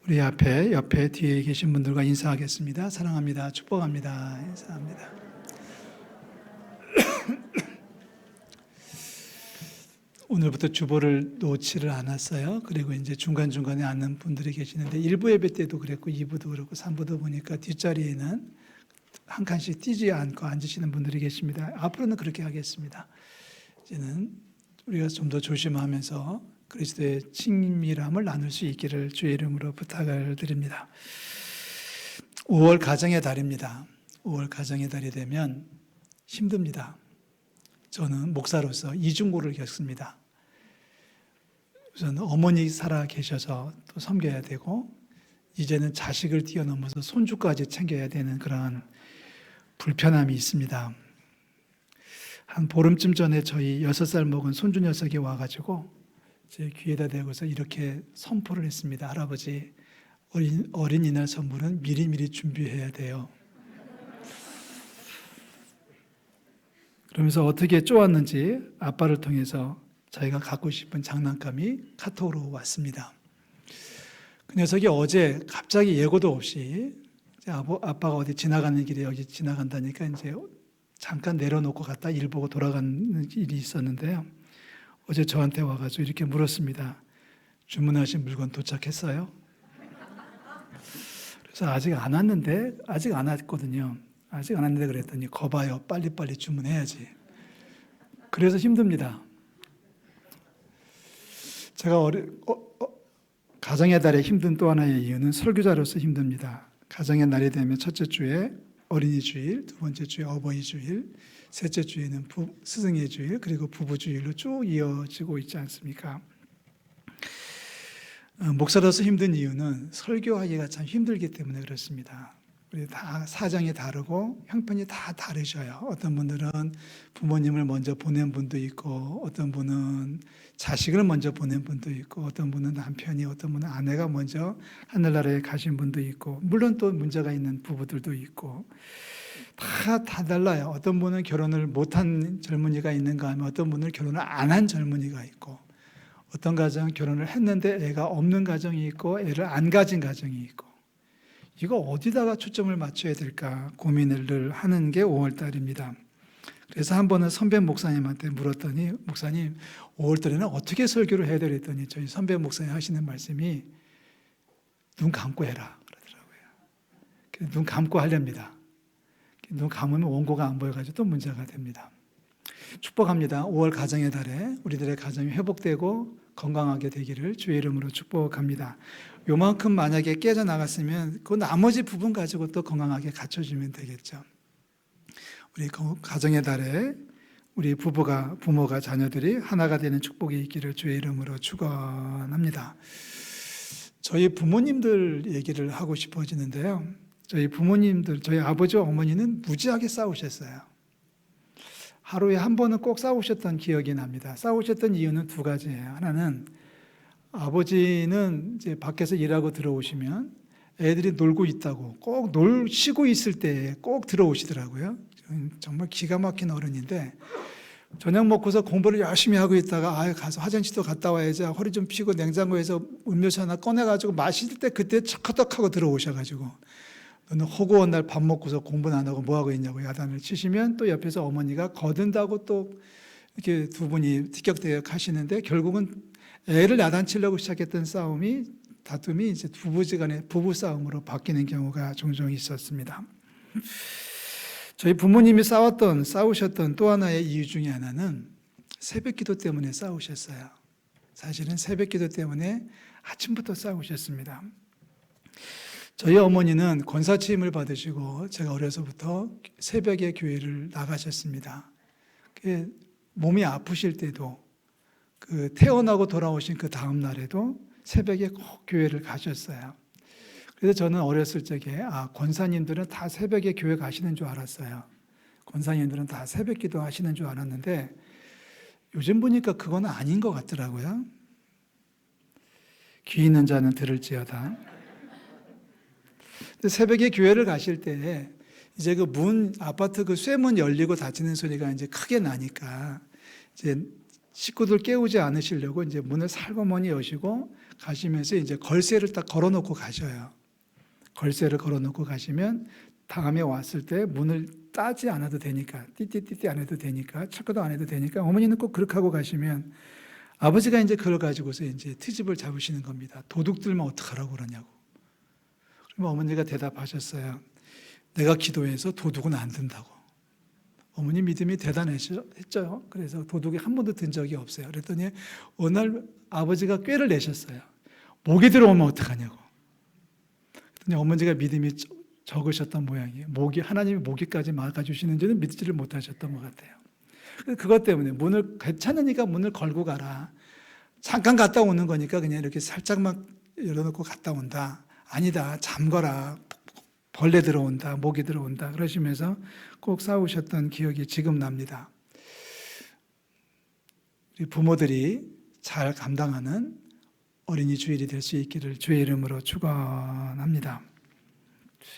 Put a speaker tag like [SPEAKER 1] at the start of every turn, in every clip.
[SPEAKER 1] 우리 옆에 뒤에 계신 분들과 인사하겠습니다. 사랑합니다. 축복합니다. 인사합니다. 오늘부터 주보를 놓지를 않았어요. 그리고 이제 중간중간에 앉는 분들이 계시는데 1부 예배 때도 그랬고 2부도 그렇고 3부도 보니까 뒷자리에는 한 칸씩 뛰지 않고 앉으시는 분들이 계십니다. 앞으로는 그렇게 하겠습니다. 이제는 우리가 좀 더 조심하면서 그리스도의 친밀함을 나눌 수 있기를 주의 이름으로 부탁을 드립니다. 5월 가정의 달입니다. 5월 가정의 달이 되면 힘듭니다. 저는 목사로서 이중고를 겪습니다. 우선 어머니 살아 계셔서 또 섬겨야 되고 이제는 자식을 뛰어넘어서 손주까지 챙겨야 되는 그런 불편함이 있습니다. 한 보름쯤 전에 저희 6살 먹은 손주 녀석이 와가지고 제 귀에다 대고서 이렇게 선포를 했습니다. 할아버지, 어린이날 선물은 미리미리 준비해야 돼요. 그러면서 어떻게 쪼았는지 아빠를 통해서 자기가 갖고 싶은 장난감이 카톡으로 왔습니다. 그 녀석이 어제 갑자기 예고도 없이 아빠가 어디 지나가는 길에 여기 지나간다니까 이제 잠깐 내려놓고 갔다 일 보고 돌아가는 일이 있었는데요. 어제 저한테 와가지고 이렇게 물었습니다. 주문하신 물건 도착했어요? 그래서 아직 안 왔거든요. 아직 안 왔는데 그랬더니 거봐요. 빨리빨리 주문해야지. 그래서 힘듭니다. 제가 가정의 달에 힘든 또 하나의 이유는 설교자로서 힘듭니다. 가정의 날이 되면 첫째 주에 어린이 주일, 두 번째 주에 어버이 주일, 셋째 주에는 스승의 주일, 그리고 부부 주일로 쭉 이어지고 있지 않습니까? 목사로서 힘든 이유는 설교하기가 참 힘들기 때문에 그렇습니다. 우리 다 사정이 다르고 형편이 다 다르셔요. 어떤 분들은 부모님을 먼저 보낸 분도 있고, 어떤 분은 자식을 먼저 보낸 분도 있고, 어떤 분은 남편이, 어떤 분은 아내가 먼저 하늘나라에 가신 분도 있고, 물론 또 문제가 있는 부부들도 있고, 다 달라요. 어떤 분은 결혼을 못한 젊은이가 있는가 하면 어떤 분은 결혼을 안 한 젊은이가 있고, 어떤 가정은 결혼을 했는데 애가 없는 가정이 있고, 애를 안 가진 가정이 있고, 이거 어디다가 초점을 맞춰야 될까 고민을 하는 게 5월달입니다. 그래서 한 번은 선배 목사님한테 물었더니, 목사님 5월달에는 어떻게 설교를 해야 되랬더니 저희 선배 목사님 하시는 말씀이 눈 감고 해라 그러더라고요. 눈 감고 하렵니다. 눈 감으면 원고가 안 보여가지고 또 문제가 됩니다. 축복합니다. 5월 가정의 달에 우리들의 가정이 회복되고 건강하게 되기를 주의 이름으로 축복합니다. 요만큼 만약에 깨져나갔으면 그 나머지 부분 가지고 또 건강하게 갖춰주면 되겠죠. 우리 가정의 달에 우리 부모가 자녀들이 하나가 되는 축복이 있기를 주의 이름으로 축원합니다. 저희 부모님들 얘기를 하고 싶어지는데요. 저희 아버지와 어머니는 무지하게 싸우셨어요. 하루에 한 번은 꼭 싸우셨던 기억이 납니다. 싸우셨던 이유는 두 가지예요. 하나는 아버지는 이제 밖에서 일하고 들어오시면 애들이 놀고 있다고 꼭 쉬고 있을 때 꼭 들어오시더라고요. 정말 기가 막힌 어른인데 저녁 먹고서 공부를 열심히 하고 있다가 가서 화장실도 갔다 와야지 허리 좀 펴고 냉장고에서 음료수 하나 꺼내가지고 마실 때 그때 척커덕하고 들어오셔가지고 너는 허구한 날 밥 먹고서 공부는 안 하고 뭐하고 있냐고 야단을 치시면 또 옆에서 어머니가 거둔다고 또 이렇게 두 분이 티격태격 하시는데 결국은 애를 야단치려고 시작했던 다툼이 이제 부부지간의 부부싸움으로 바뀌는 경우가 종종 있었습니다. 저희 부모님이 싸우셨던 또 하나의 이유 중에 하나는 새벽기도 때문에 싸우셨어요. 사실은 새벽기도 때문에 아침부터 싸우셨습니다. 저희 어머니는 권사취임을 받으시고 제가 어려서부터 새벽에 교회를 나가셨습니다. 몸이 아프실 때도 태어나고 돌아오신 그 다음 날에도 새벽에 꼭 교회를 가셨어요. 그래서 저는 어렸을 적에 권사님들은 다 새벽에 교회 가시는 줄 알았어요. 권사님들은 다 새벽 기도 하시는 줄 알았는데 요즘 보니까 그건 아닌 것 같더라고요. 귀 있는 자는 들을지어다. 새벽에 교회를 가실 때 이제 아파트 쇠문 열리고 닫히는 소리가 이제 크게 나니까 이제 식구들 깨우지 않으시려고 이제 문을 살그머니 여시고 가시면서 이제 걸쇠를 딱 걸어놓고 가셔요. 걸쇠를 걸어놓고 가시면 다음에 왔을 때 문을 따지 않아도 되니까, 띠띠띠띠 안 해도 되니까, 철거도 안 해도 되니까 어머니는 꼭 그렇게 하고 가시면 아버지가 이제 그걸 가지고서 이제 트집을 잡으시는 겁니다. 도둑들만 어떡하라고 그러냐고. 그러면 어머니가 대답하셨어요. 내가 기도해서 도둑은 안 든다고. 어머니 믿음이 대단했죠. 그래서 도둑이 한 번도 든 적이 없어요. 그랬더니 어느 날 아버지가 꾀를 내셨어요. 목이 들어오면 어떡하냐고. 그랬더니 어머니가 믿음이 적으셨던 모양이에요. 하나님이 모기까지 막아주시는지는 믿지를 못하셨던 것 같아요. 그것 때문에 괜찮으니까 문을 걸고 가라. 잠깐 갔다 오는 거니까 그냥 이렇게 살짝만 열어놓고 갔다 온다. 아니다. 잠거라. 벌레 들어온다. 모기 들어온다. 그러시면서 꼭 싸우셨던 기억이 지금 납니다. 우리 부모들이 잘 감당하는 어린이 주일이 될 수 있기를 주의 이름으로 축원합니다.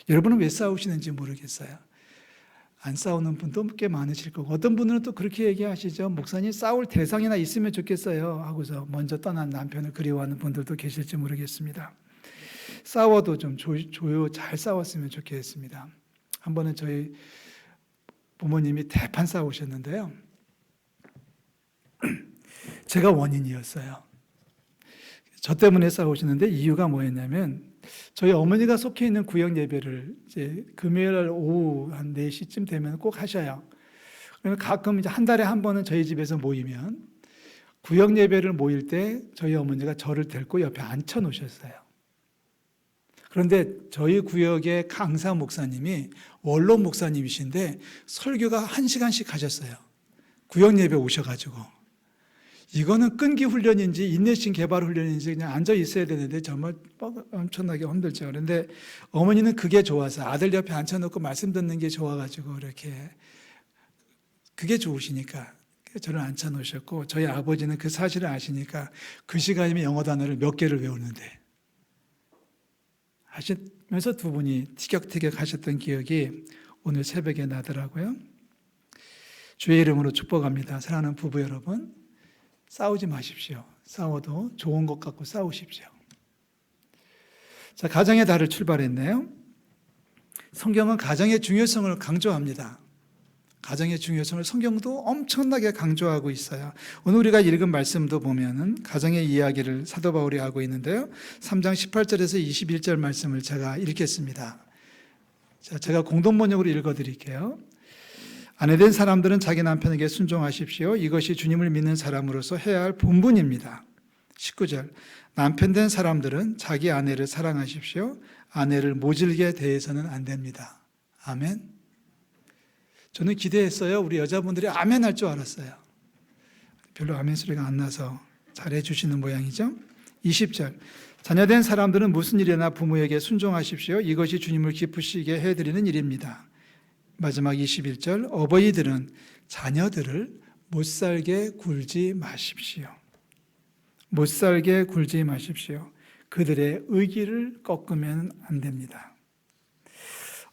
[SPEAKER 1] 여러분은 왜 싸우시는지 모르겠어요. 안 싸우는 분도 꽤 많으실 거고 어떤 분들은 또 그렇게 얘기하시죠. 목사님 싸울 대상이나 있으면 좋겠어요 하고서 먼저 떠난 남편을 그리워하는 분들도 계실지 모르겠습니다. 싸워도 좀 잘 싸웠으면 좋겠습니다. 한 번은 저희 부모님이 대판 싸우셨는데요. 제가 원인이었어요. 저 때문에 싸우시는데 이유가 뭐였냐면 저희 어머니가 속해 있는 구역 예배를 이제 금요일 오후 한 4시쯤 되면 꼭 하셔요. 그러면 가끔 이제 한 달에 한 번은 저희 집에서 모이면 구역 예배를 모일 때 저희 어머니가 저를 데리고 옆에 앉혀 놓으셨어요. 그런데 저희 구역의 강사 목사님이 원로 목사님이신데 설교가 1시간씩 하셨어요. 구역 예배 오셔가지고. 이거는 끈기 훈련인지 인내심 개발 훈련인지 그냥 앉아 있어야 되는데 정말 엄청나게 힘들죠. 그런데 어머니는 그게 좋아서 아들 옆에 앉혀놓고 말씀 듣는 게 좋아가지고 이렇게 그게 좋으시니까 저를 앉혀놓으셨고 저희 아버지는 그 사실을 아시니까 그 시간이면 영어 단어를 몇 개를 외우는데 하시면서 두 분이 티격태격 하셨던 기억이 오늘 새벽에 나더라고요. 주의 이름으로 축복합니다. 사랑하는 부부 여러분, 싸우지 마십시오. 싸워도 좋은 것 갖고 싸우십시오. 자, 가정의 달을 출발했네요. 성경은 가정의 중요성을 강조합니다. 가정의 중요성을 성경도 엄청나게 강조하고 있어요. 오늘 우리가 읽은 말씀도 보면은 가정의 이야기를 사도 바울이 하고 있는데요. 3장 18절에서 21절 말씀을 제가 읽겠습니다. 자, 제가 공동 번역으로 읽어 드릴게요. 아내된 사람들은 자기 남편에게 순종하십시오. 이것이 주님을 믿는 사람으로서 해야 할 본분입니다. 19절, 남편된 사람들은 자기 아내를 사랑하십시오. 아내를 모질게 대해서는 안 됩니다. 아멘. 저는 기대했어요. 우리 여자분들이 아멘 할 줄 알았어요. 별로 아멘 소리가 안 나서 잘해 주시는 모양이죠. 20절, 자녀된 사람들은 무슨 일이나 부모에게 순종하십시오. 이것이 주님을 기쁘시게 해드리는 일입니다. 마지막 21절, 어버이들은 자녀들을 못살게 굴지 마십시오. 못살게 굴지 마십시오. 그들의 의기를 꺾으면 안 됩니다.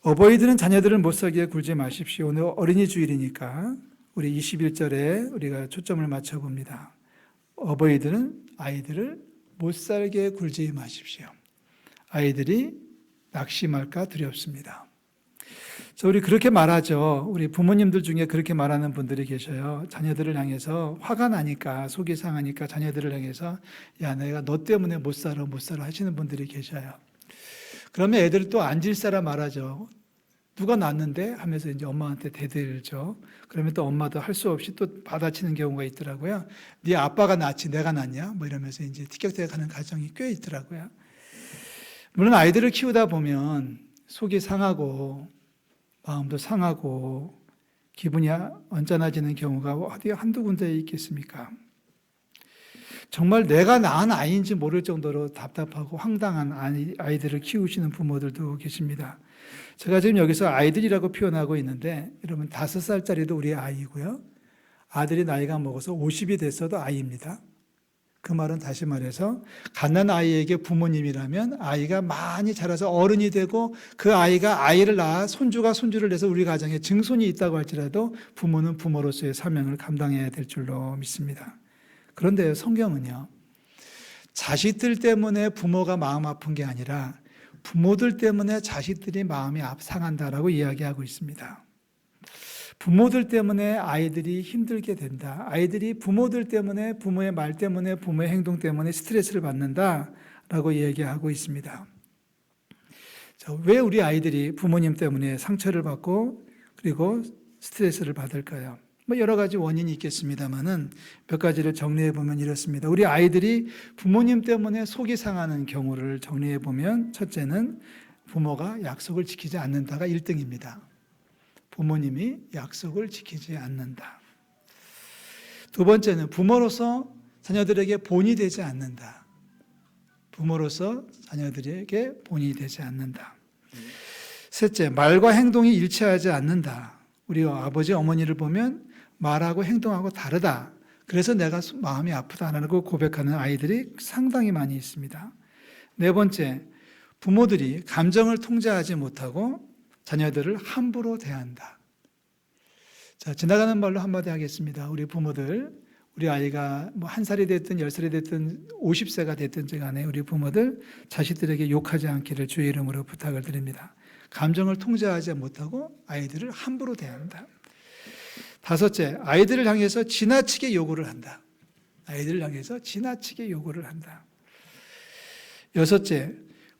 [SPEAKER 1] 어버이들은 자녀들을 못살게 굴지 마십시오. 오늘 어린이 주일이니까 우리 21절에 우리가 초점을 맞춰봅니다. 어버이들은 아이들을 못살게 굴지 마십시오. 아이들이 낙심할까 두렵습니다. 우리 그렇게 말하죠. 우리 부모님들 중에 그렇게 말하는 분들이 계셔요. 자녀들을 향해서 화가 나니까 속이 상하니까 자녀들을 향해서 야 내가 너 때문에 못 살아 하시는 분들이 계셔요. 그러면 애들 또 앉을 사람 말하죠. 누가 낳았는데 하면서 이제 엄마한테 대들죠. 그러면 또 엄마도 할 수 없이 또 받아치는 경우가 있더라고요. 네 아빠가 낳지 내가 낳냐? 뭐 이러면서 이제 티격태격하는 가정이 꽤 있더라고요. 물론 아이들을 키우다 보면 속이 상하고 마음도 상하고 기분이 언짢아지는 경우가 어디 한두 군데 있겠습니까? 정말 내가 낳은 아이인지 모를 정도로 답답하고 황당한 아이들을 키우시는 부모들도 계십니다. 제가 지금 여기서 아이들이라고 표현하고 있는데 여러분 5살짜리도 우리 아이고요. 아들이 나이가 먹어서 50이 됐어도 아이입니다. 그 말은 다시 말해서 갓난아이에게 부모님이라면 아이가 많이 자라서 어른이 되고 그 아이가 아이를 낳아 손주가 손주를 내서 우리 가정에 증손이 있다고 할지라도 부모는 부모로서의 사명을 감당해야 될 줄로 믿습니다. 그런데 성경은요. 자식들 때문에 부모가 마음 아픈 게 아니라 부모들 때문에 자식들이 마음이 상한다라고 이야기하고 있습니다. 부모들 때문에 아이들이 힘들게 된다. 아이들이 부모들 때문에, 부모의 말 때문에, 부모의 행동 때문에 스트레스를 받는다라고 이야기하고 있습니다. 자, 왜 우리 아이들이 부모님 때문에 상처를 받고 그리고 스트레스를 받을까요? 여러 가지 원인이 있겠습니다만은 몇 가지를 정리해 보면 이렇습니다. 우리 아이들이 부모님 때문에 속이 상하는 경우를 정리해 보면, 첫째는 부모가 약속을 지키지 않는다가 1등입니다. 부모님이 약속을 지키지 않는다. 두 번째는 부모로서 자녀들에게 본이 되지 않는다. 부모로서 자녀들에게 본이 되지 않는다. 셋째, 말과 행동이 일치하지 않는다. 우리 아버지, 어머니를 보면 말하고 행동하고 다르다. 그래서 내가 마음이 아프다라는 걸 고백하는 아이들이 상당히 많이 있습니다. 네 번째, 부모들이 감정을 통제하지 못하고 자녀들을 함부로 대한다. 자, 지나가는 말로 한마디 하겠습니다. 우리 부모들, 우리 아이가 뭐 1살이 됐든 10살이 됐든 50세가 됐든 간에 우리 부모들 자식들에게 욕하지 않기를 주의 이름으로 부탁을 드립니다. 감정을 통제하지 못하고 아이들을 함부로 대한다. 다섯째, 아이들을 향해서 지나치게 요구를 한다. 아이들을 향해서 지나치게 요구를 한다. 여섯째,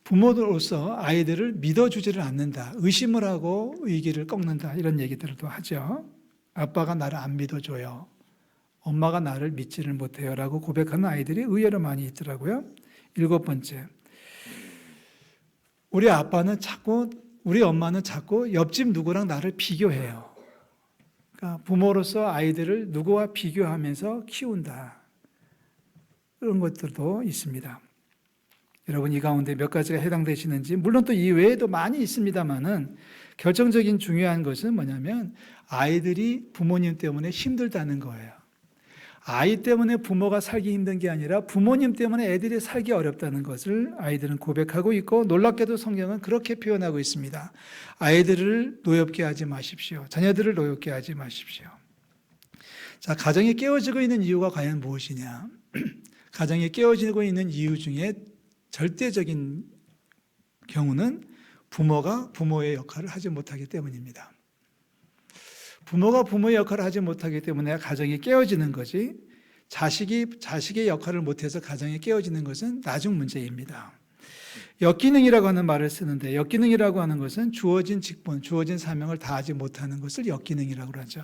[SPEAKER 1] 부모로서 아이들을 믿어주지를 않는다. 의심을 하고 의기를 꺾는다. 이런 얘기들도 하죠. 아빠가 나를 안 믿어줘요. 엄마가 나를 믿지를 못해요. 라고 고백하는 아이들이 의외로 많이 있더라고요. 일곱 번째, 우리 엄마는 자꾸 옆집 누구랑 나를 비교해요. 그러니까 부모로서 아이들을 누구와 비교하면서 키운다. 그런 것들도 있습니다. 여러분, 이 가운데 몇 가지가 해당되시는지, 물론 또 이 외에도 많이 있습니다만은 결정적인 중요한 것은 뭐냐면 아이들이 부모님 때문에 힘들다는 거예요. 아이 때문에 부모가 살기 힘든 게 아니라 부모님 때문에 애들이 살기 어렵다는 것을 아이들은 고백하고 있고, 놀랍게도 성경은 그렇게 표현하고 있습니다. 아이들을 노엽게 하지 마십시오. 자녀들을 노엽게 하지 마십시오. 자, 가정이 깨어지고 있는 이유가 과연 무엇이냐? 가정이 깨어지고 있는 이유 중에 절대적인 경우는 부모가 부모의 역할을 하지 못하기 때문입니다. 부모가 부모의 역할을 하지 못하기 때문에 가정이 깨어지는 거지, 자식이 자식의 역할을 못해서 가정이 깨어지는 것은 나중 문제입니다. 역기능이라고 하는 말을 쓰는데, 역기능이라고 하는 것은 주어진 직분, 주어진 사명을 다하지 못하는 것을 역기능이라고 하죠.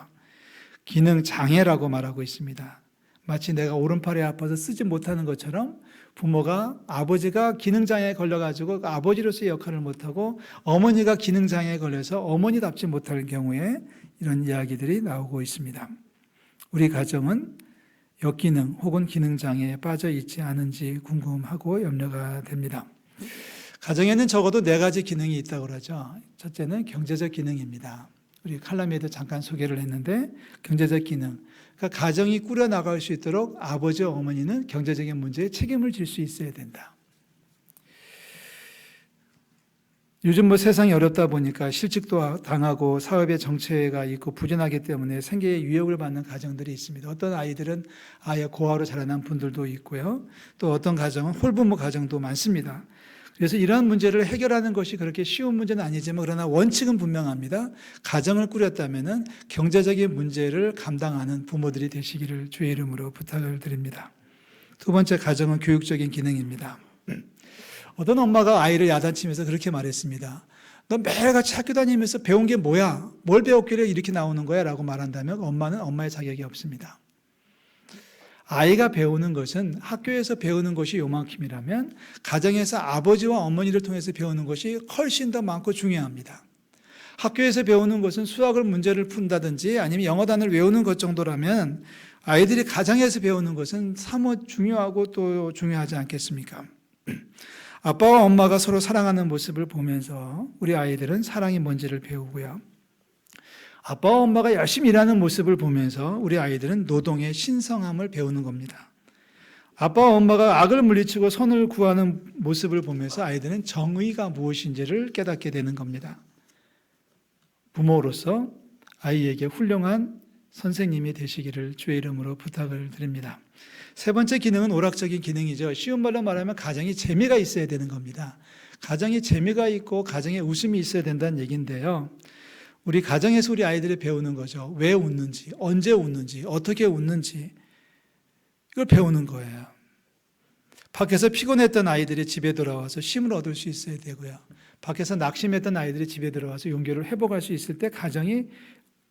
[SPEAKER 1] 기능장애라고 말하고 있습니다. 마치 내가 오른팔이 아파서 쓰지 못하는 것처럼 아버지가 기능장애에 걸려가지고 아버지로서의 역할을 못하고, 어머니가 기능장애에 걸려서 어머니답지 못할 경우에 이런 이야기들이 나오고 있습니다. 우리 가정은 역기능 혹은 기능장애에 빠져 있지 않은지 궁금하고 염려가 됩니다. 가정에는 적어도 4가지 기능이 있다고 그러죠. 첫째는 경제적 기능입니다. 우리 칼럼에도 잠깐 소개를 했는데, 경제적 기능. 그러니까 가정이 꾸려나갈 수 있도록 아버지, 어머니는 경제적인 문제에 책임을 질 수 있어야 된다. 요즘 세상이 어렵다 보니까 실직도 당하고 사업에 정체가 있고 부진하기 때문에 생계에 위협을 받는 가정들이 있습니다. 어떤 아이들은 아예 고아로 자라난 분들도 있고요. 또 어떤 가정은 홀부모 가정도 많습니다. 그래서 이러한 문제를 해결하는 것이 그렇게 쉬운 문제는 아니지만, 그러나 원칙은 분명합니다. 가정을 꾸렸다면 경제적인 문제를 감당하는 부모들이 되시기를 주의 이름으로 부탁을 드립니다. 두 번째, 가정은 교육적인 기능입니다. 어떤 엄마가 아이를 야단치면서 그렇게 말했습니다. 너 매일같이 학교 다니면서 배운 게 뭐야? 뭘 배웠길래 이렇게 나오는 거야? 라고 말한다면 엄마는 엄마의 자격이 없습니다. 아이가 배우는 것은 학교에서 배우는 것이 요만큼이라면 가정에서 아버지와 어머니를 통해서 배우는 것이 훨씬 더 많고 중요합니다. 학교에서 배우는 것은 수학을 문제를 푼다든지 아니면 영어 단어를 외우는 것 정도라면, 아이들이 가정에서 배우는 것은 사뭇 중요하고 또 중요하지 않겠습니까? 아빠와 엄마가 서로 사랑하는 모습을 보면서 우리 아이들은 사랑이 뭔지를 배우고요. 아빠와 엄마가 열심히 일하는 모습을 보면서 우리 아이들은 노동의 신성함을 배우는 겁니다. 아빠와 엄마가 악을 물리치고 선을 구하는 모습을 보면서 아이들은 정의가 무엇인지를 깨닫게 되는 겁니다. 부모로서 아이에게 훌륭한 선생님이 되시기를 주의 이름으로 부탁을 드립니다. 세 번째 기능은 오락적인 기능이죠. 쉬운 말로 말하면 가정이 재미가 있어야 되는 겁니다. 가정에 재미가 있고 가정에 웃음이 있어야 된다는 얘기인데요. 우리 가정에서 우리 아이들이 배우는 거죠. 왜 웃는지, 언제 웃는지, 어떻게 웃는지 이걸 배우는 거예요. 밖에서 피곤했던 아이들이 집에 돌아와서 쉼을 얻을 수 있어야 되고요. 밖에서 낙심했던 아이들이 집에 들어와서 용기를 회복할 수 있을 때 가정이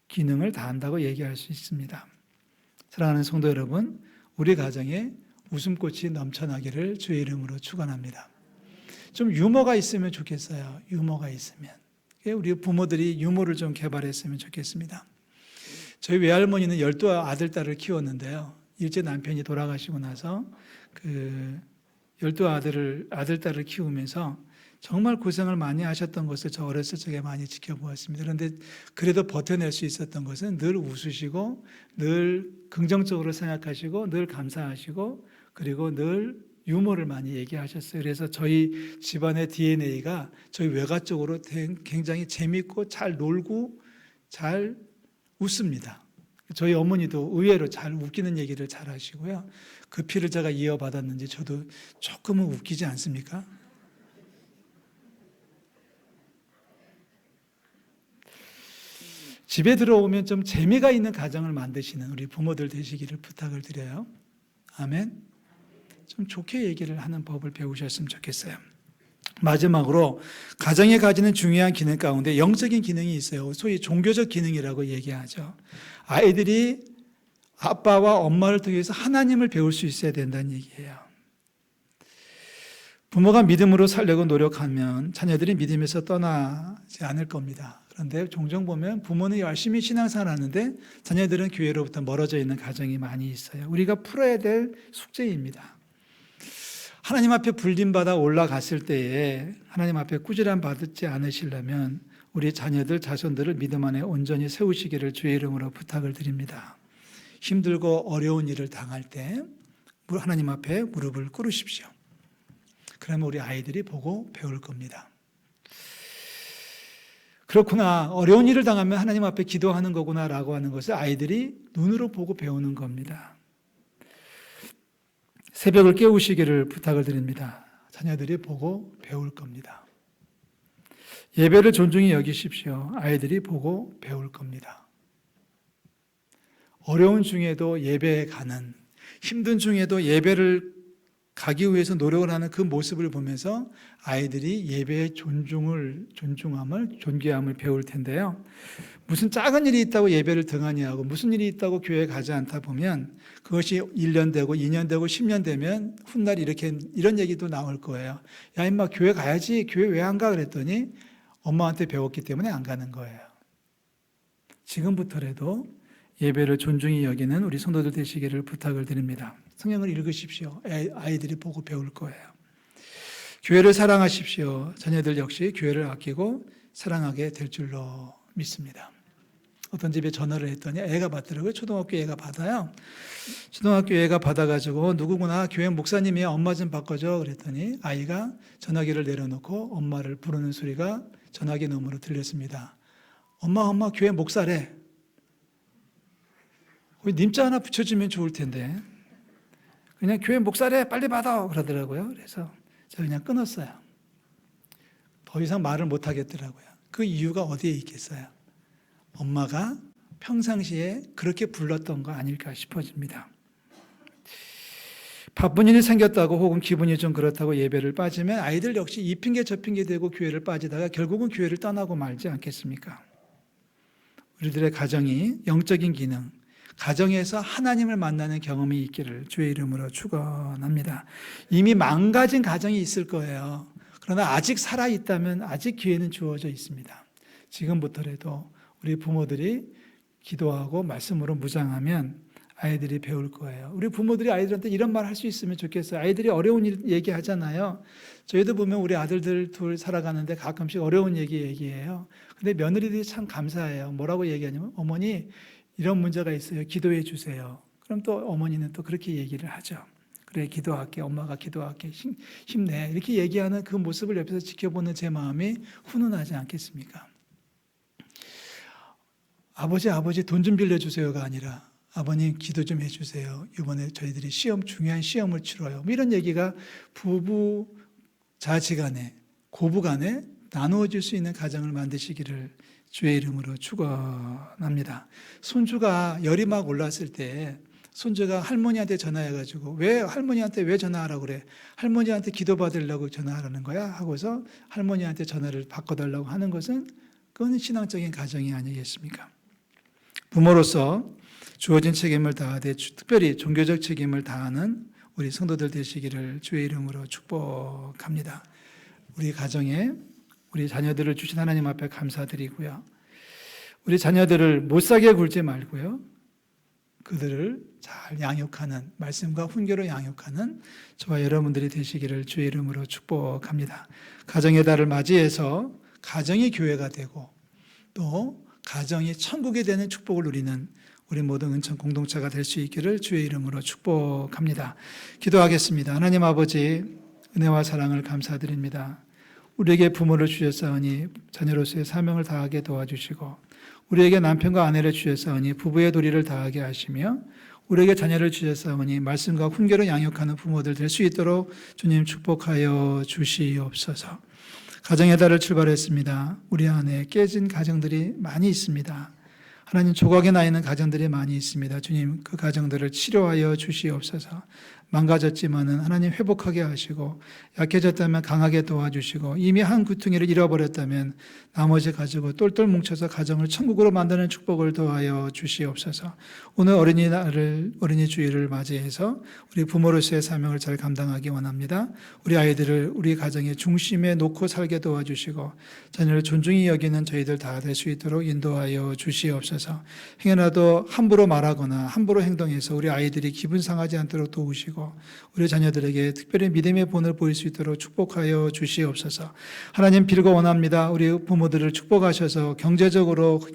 [SPEAKER 1] 기능을 다한다고 얘기할 수 있습니다. 사랑하는 성도 여러분, 우리 가정에 웃음꽃이 넘쳐나기를 주의 이름으로 축원합니다. 좀 유머가 있으면 좋겠어요. 유머가 있으면. 우리 부모들이 유머를 좀 개발했으면 좋겠습니다. 저희 외할머니는 12아들, 딸을 키웠는데요. 일제 남편이 돌아가시고 나서 그 12아들, 딸을 키우면서 정말 고생을 많이 하셨던 것을 저 어렸을 적에 많이 지켜보았습니다. 그런데 그래도 버텨낼 수 있었던 것은 늘 웃으시고 늘 긍정적으로 생각하시고 늘 감사하시고 그리고 늘 유머를 많이 얘기하셨어요. 그래서 저희 집안의 DNA가 저희 외가 쪽으로 굉장히 재밌고 잘 놀고 잘 웃습니다. 저희 어머니도 의외로 잘 웃기는 얘기를 잘 하시고요. 그 피를 제가 이어받았는지 저도 조금은 웃기지 않습니까? 집에 들어오면 좀 재미가 있는 가정을 만드시는 우리 부모들 되시기를 부탁을 드려요. 아멘. 좀 좋게 얘기를 하는 법을 배우셨으면 좋겠어요. 마지막으로 가정에 가지는 중요한 기능 가운데 영적인 기능이 있어요. 소위 종교적 기능이라고 얘기하죠. 아이들이 아빠와 엄마를 통해서 하나님을 배울 수 있어야 된다는 얘기예요. 부모가 믿음으로 살려고 노력하면 자녀들이 믿음에서 떠나지 않을 겁니다. 그런데 종종 보면 부모는 열심히 신앙생활을 하는데 자녀들은 교회로부터 멀어져 있는 가정이 많이 있어요. 우리가 풀어야 될 숙제입니다. 하나님 앞에 불림받아 올라갔을 때에 하나님 앞에 꾸지람 받지 않으시려면 우리 자녀들, 자손들을 믿음 안에 온전히 세우시기를 주의 이름으로 부탁을 드립니다. 힘들고 어려운 일을 당할 때 하나님 앞에 무릎을 꿇으십시오. 그러면 우리 아이들이 보고 배울 겁니다. 그렇구나, 어려운 일을 당하면 하나님 앞에 기도하는 거구나 라고 하는 것을 아이들이 눈으로 보고 배우는 겁니다. 새벽을 깨우시기를 부탁을 드립니다. 자녀들이 보고 배울 겁니다. 예배를 존중히 여기십시오. 아이들이 보고 배울 겁니다. 어려운 중에도 예배에 가는, 힘든 중에도 예배를 가기 위해서 노력을 하는 그 모습을 보면서 아이들이 예배의 존중함을, 존귀함을 배울 텐데요. 무슨 작은 일이 있다고 예배를 등한히 하고 무슨 일이 있다고 교회에 가지 않다 보면 그것이 1년 되고 2년 되고 10년 되면 훗날 이런 얘기도 나올 거예요. 야, 임마 교회 가야지. 교회 왜 안 가? 그랬더니 엄마한테 배웠기 때문에 안 가는 거예요. 지금부터라도 예배를 존중히 여기는 우리 성도들 되시기를 부탁을 드립니다. 성경을 읽으십시오. 아이들이 보고 배울 거예요. 교회를 사랑하십시오. 자녀들 역시 교회를 아끼고 사랑하게 될 줄로 믿습니다. 어떤 집에 전화를 했더니 애가 받더라고요. 초등학교 애가 받아요. 초등학교 애가 받아가지고 누구구나 교회 목사님이야, 엄마 좀 바꿔줘 그랬더니 아이가 전화기를 내려놓고 엄마를 부르는 소리가 전화기 너머로 들렸습니다. 엄마 교회 목사래. 님자 하나 붙여주면 좋을 텐데 그냥 교회 목사래 빨리 받아 그러더라고요. 그래서 제가 그냥 끊었어요. 더 이상 말을 못 하겠더라고요. 그 이유가 어디에 있겠어요? 엄마가 평상시에 그렇게 불렀던 거 아닐까 싶어집니다. 바쁜 일이 생겼다고 혹은 기분이 좀 그렇다고 예배를 빠지면 아이들 역시 이 핑계 저 핑계 대고 교회를 빠지다가 결국은 교회를 떠나고 말지 않겠습니까? 우리들의 가정이 영적인 기능, 가정에서 하나님을 만나는 경험이 있기를 주의 이름으로 축원합니다. 이미 망가진 가정이 있을 거예요. 그러나 아직 살아있다면 아직 기회는 주어져 있습니다. 지금부터라도 우리 부모들이 기도하고 말씀으로 무장하면 아이들이 배울 거예요. 우리 부모들이 아이들한테 이런 말 할 수 있으면 좋겠어요. 아이들이 어려운 일 얘기하잖아요. 저희도 보면 우리 아들들 둘 살아가는데 가끔씩 어려운 얘기해요. 근데 며느리들이 참 감사해요. 뭐라고 얘기하냐면 어머니 이런 문제가 있어요. 기도해 주세요. 그럼 또 어머니는 또 그렇게 얘기를 하죠. 그래 기도할게. 엄마가 기도할게. 힘내. 이렇게 얘기하는 그 모습을 옆에서 지켜보는 제 마음이 훈훈하지 않겠습니까? 아버지 돈 좀 빌려주세요가 아니라 아버님 기도 좀 해주세요. 이번에 저희들이 중요한 시험을 치러요. 뭐 이런 얘기가 부부 자지간에 고부간에 나누어질 수 있는 가정을 만드시기를 주의 이름으로 축원합니다. 손주가 열이 막 올랐을 때 손주가 할머니한테 전화해가지고 할머니한테 왜 전화하라고 그래? 할머니한테 기도받으려고 전화하라는 거야? 하고서 할머니한테 전화를 바꿔달라고 하는 것은 그건 신앙적인 가정이 아니겠습니까? 부모로서 주어진 책임을 다하되 특별히 종교적 책임을 다하는 우리 성도들 되시기를 주의 이름으로 축복합니다. 우리 가정에 우리 자녀들을 주신 하나님 앞에 감사드리고요. 우리 자녀들을 못사게 굴지 말고요. 그들을 잘 양육하는, 말씀과 훈계로 양육하는 저와 여러분들이 되시기를 주의 이름으로 축복합니다. 가정의 달을 맞이해서 가정이 교회가 되고 또 가정이 천국이 되는 축복을 누리는 우리 모든 은총 공동체가 될 수 있기를 주의 이름으로 축복합니다. 기도하겠습니다. 하나님 아버지, 은혜와 사랑을 감사드립니다. 우리에게 부모를 주셨사오니 자녀로서의 사명을 다하게 도와주시고, 우리에게 남편과 아내를 주셨사오니 부부의 도리를 다하게 하시며, 우리에게 자녀를 주셨사오니 말씀과 훈계로 양육하는 부모들 될 수 있도록 주님 축복하여 주시옵소서. 가정의 달을 출발했습니다. 우리 안에 깨진 가정들이 많이 있습니다. 하나님, 조각에 나 있는 가정들이 많이 있습니다. 주님, 그 가정들을 치료하여 주시옵소서. 망가졌지만은 하나님 회복하게 하시고, 약해졌다면 강하게 도와주시고, 이미 한 구퉁이를 잃어버렸다면 나머지 가지고 똘똘 뭉쳐서 가정을 천국으로 만드는 축복을 도와여 주시옵소서. 오늘 어린이 주일을 맞이해서 우리 부모로서의 사명을 잘 감당하기 원합니다. 우리 아이들을 우리 가정의 중심에 놓고 살게 도와주시고, 자녀를 존중히 여기는 저희들 다 될 수 있도록 인도하여 주시옵소서. 행여라도 함부로 말하거나 함부로 행동해서 우리 아이들이 기분 상하지 않도록 도우시고, 우리 자녀들에게 특별히 믿음의 본을 보일 수 있도록 축복하여 주시옵소서. 하나님, 빌고 원합니다. 우리 부모들을 축복하셔서 경제적으로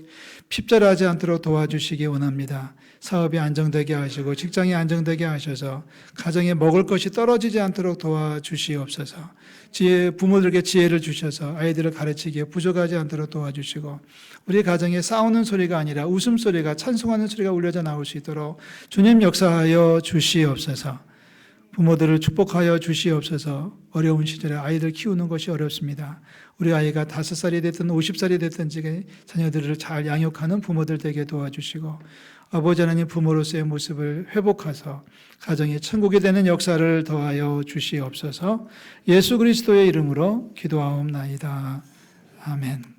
[SPEAKER 1] 핍절하지 않도록 도와주시기 원합니다. 사업이 안정되게 하시고 직장이 안정되게 하셔서 가정에 먹을 것이 떨어지지 않도록 도와주시옵소서. 부모들에게 지혜를 주셔서 아이들을 가르치기에 부족하지 않도록 도와주시고, 우리 가정에 싸우는 소리가 아니라 웃음소리가, 찬송하는 소리가 울려져 나올 수 있도록 주님 역사하여 주시옵소서. 부모들을 축복하여 주시옵소서. 어려운 시절에 아이들 키우는 것이 어렵습니다. 우리 아이가 5살이 됐든 50살이 됐든지 자녀들을 잘 양육하는 부모들 되게 도와주시고, 아버지 하나님, 부모로서의 모습을 회복하서 가정이 천국이 되는 역사를 더하여 주시옵소서. 예수 그리스도의 이름으로 기도하옵나이다. 아멘.